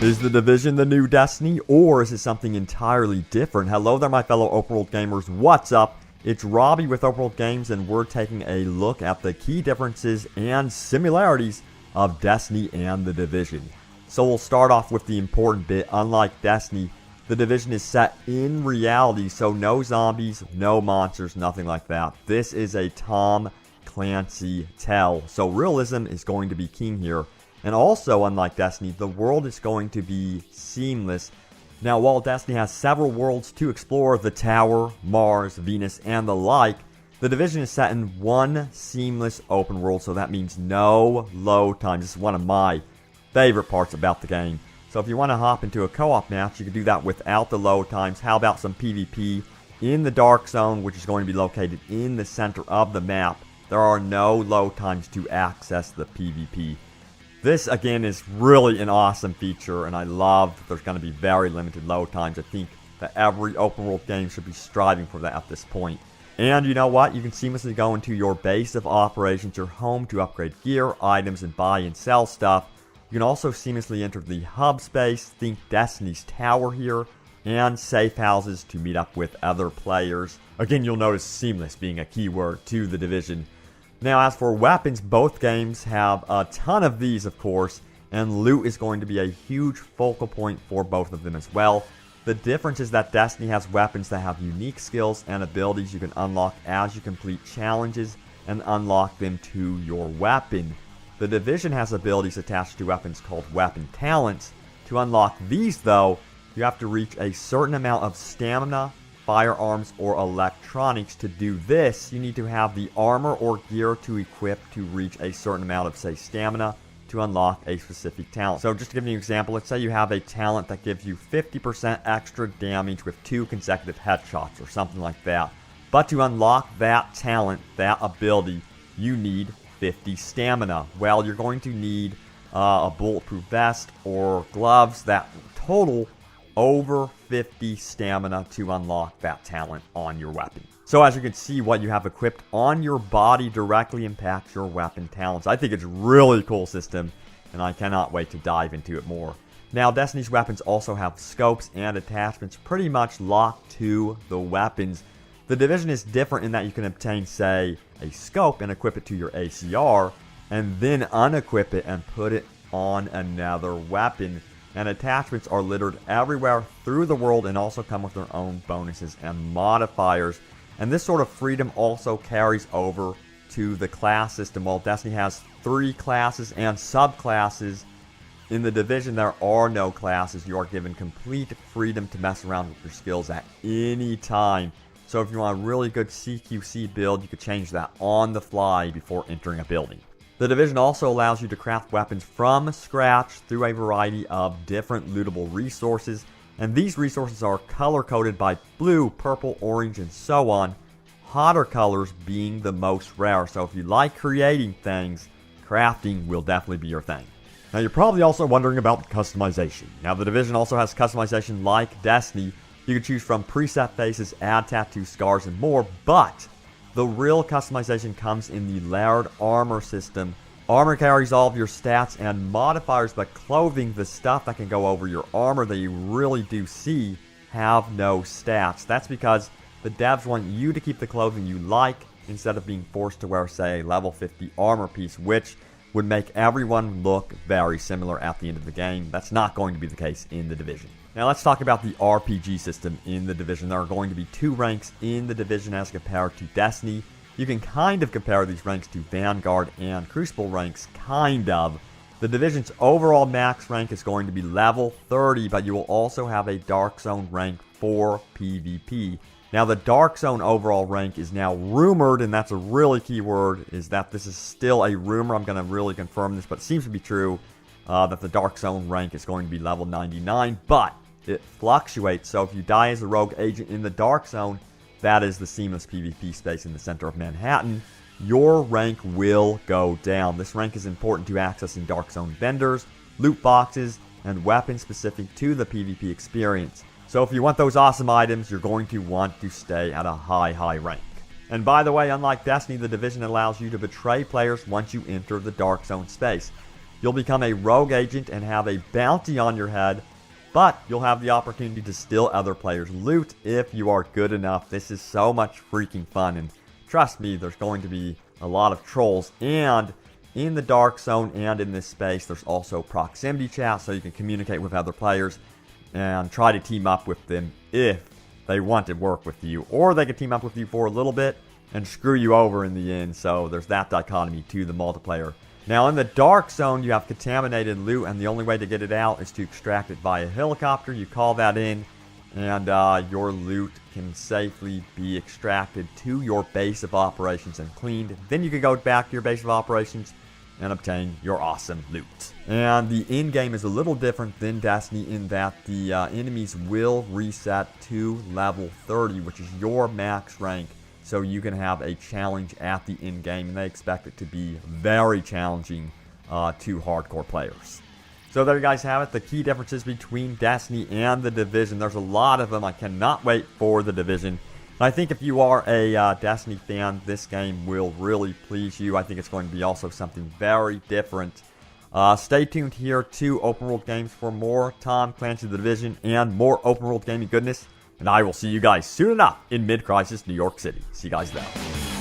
Is The Division the new Destiny, or is it something entirely different? Hello there, my fellow open world gamers. What's up? It's Robbie with Open World Games, and we're taking a look at the key differences and similarities of Destiny and The Division. So we'll start off with the important bit. Unlike Destiny, The Division is set in reality, so no zombies, no monsters, nothing like that. This is a Tom Clancy tale, so realism is going to be king here. And also, unlike Destiny, the world is going to be seamless. Now, while Destiny has several worlds to explore, the Tower, Mars, Venus, and the like, The Division is set in one seamless open world, so that means no load time. This is one of my favorite parts about the game. So if you want to hop into a co-op match, you can do that without the load times. How about some PvP in the Dark Zone, which is going to be located in the center of the map? There are no load times to access the PvP. This, again, is really an awesome feature, and I love that there's going to be very limited load times. I think that every open world game should be striving for that at this point. And you know what? You can seamlessly go into your base of operations, your home, to upgrade gear, items, and buy and sell stuff. You can also seamlessly enter the hub space, think Destiny's Tower here, and safe houses to meet up with other players. Again, you'll notice seamless being a keyword to The Division. Now, as for weapons, both games have a ton of these, of course, and loot is going to be a huge focal point for both of them as well. The difference is that Destiny has weapons that have unique skills and abilities you can unlock as you complete challenges and unlock them to your weapon. The Division has abilities attached to weapons called weapon talents. To unlock these, though, you have to reach a certain amount of stamina, firearms, or electronics. To do this, you need to have the armor or gear to equip to reach a certain amount of, say, stamina to unlock a specific talent. So just to give you an example, let's say you have a talent that gives you 50% extra damage with 2 consecutive headshots or something like that. But to unlock that talent, that ability, you need 50 stamina. Well, you're going to need a bulletproof vest or gloves that total over 50 stamina to unlock that talent on your weapon. So as you can see, what you have equipped on your body directly impacts your weapon talents. I think it's a really cool system, and I cannot wait to dive into it more. Now, Destiny's weapons also have scopes and attachments pretty much locked to the weapons. The Division is different in that you can obtain, say, a scope and equip it to your ACR, and then unequip it and put it on another weapon. And attachments are littered everywhere through the world and also come with their own bonuses and modifiers. And this sort of freedom also carries over to the class system. While Destiny has 3 classes and subclasses, in The Division there are no classes. You are given complete freedom to mess around with your skills at any time. So if you want a really good CQC build, you could change that on the fly before entering a building. The Division also allows you to craft weapons from scratch through a variety of different lootable resources, and these resources are color-coded by blue, purple, orange, and so on, hotter colors being the most rare. So if you like creating things, crafting will definitely be your thing. Now, you're probably also wondering about customization. Now, The Division also has customization like Destiny. You can choose from preset faces, add tattoo scars, and more, but the real customization comes in the layered armor system. Armor carries all of your stats and modifiers, but clothing, the stuff that can go over your armor that you really do see, have no stats. That's because the devs want you to keep the clothing you like instead of being forced to wear, say, a level 50 armor piece, which would make everyone look very similar at the end of the game. That's not going to be the case in The Division. Now let's talk about the RPG system in The Division. There are going to be 2 ranks in The Division as compared to Destiny. You can kind of compare these ranks to Vanguard and Crucible ranks, kind of. The Division's overall max rank is going to be level 30, but you will also have a Dark Zone rank for PvP. Now the Dark Zone overall rank is now rumored, and that's a really key word, is that this is still a rumor. I'm going to really confirm this, but it seems to be true that the Dark Zone rank is going to be level 99, but it fluctuates. So if you die as a rogue agent in the Dark Zone, that is the seamless PvP space in the center of Manhattan, your rank will go down. This rank is important to accessing Dark Zone vendors, loot boxes, and weapons specific to the PvP experience. So if you want those awesome items, you're going to want to stay at a high rank. And by the way, unlike Destiny, The Division allows you to betray players once you enter the Dark Zone space. you'll become a rogue agent and have a bounty on your head, but you'll have the opportunity to steal other players' loot if you are good enough. This is so much freaking fun, and trust me, there's going to be a lot of trolls. And in the dark zone and in this space, there's also proximity chat, so you can communicate with other players and try to team up with them if they want to work with you, or they could team up with you for a little bit and screw you over in the end. So there's that dichotomy to the multiplayer. Now in the dark zone, you have contaminated loot, and the only way to get it out is to extract it via helicopter. You call that in, and your loot can safely be extracted to your base of operations and cleaned. Then you can go back to your base of operations and obtain your awesome loot. And the end game is a little different than Destiny in that the enemies will reset to level 30, which is your max rank. So you can have a challenge at the end game, and they expect it to be very challenging to hardcore players. So there you guys have it, the key differences between Destiny and the Division. There's a lot of them. I cannot wait for the Division. And I think if you are a Destiny fan, this game will really please you. I think it's going to be also something very different. Stay tuned here to Open World Games for more Tom Clancy The Division and more Open World gaming goodness. And I will see you guys soon enough in Mid-Crisis, New York City. See you guys then.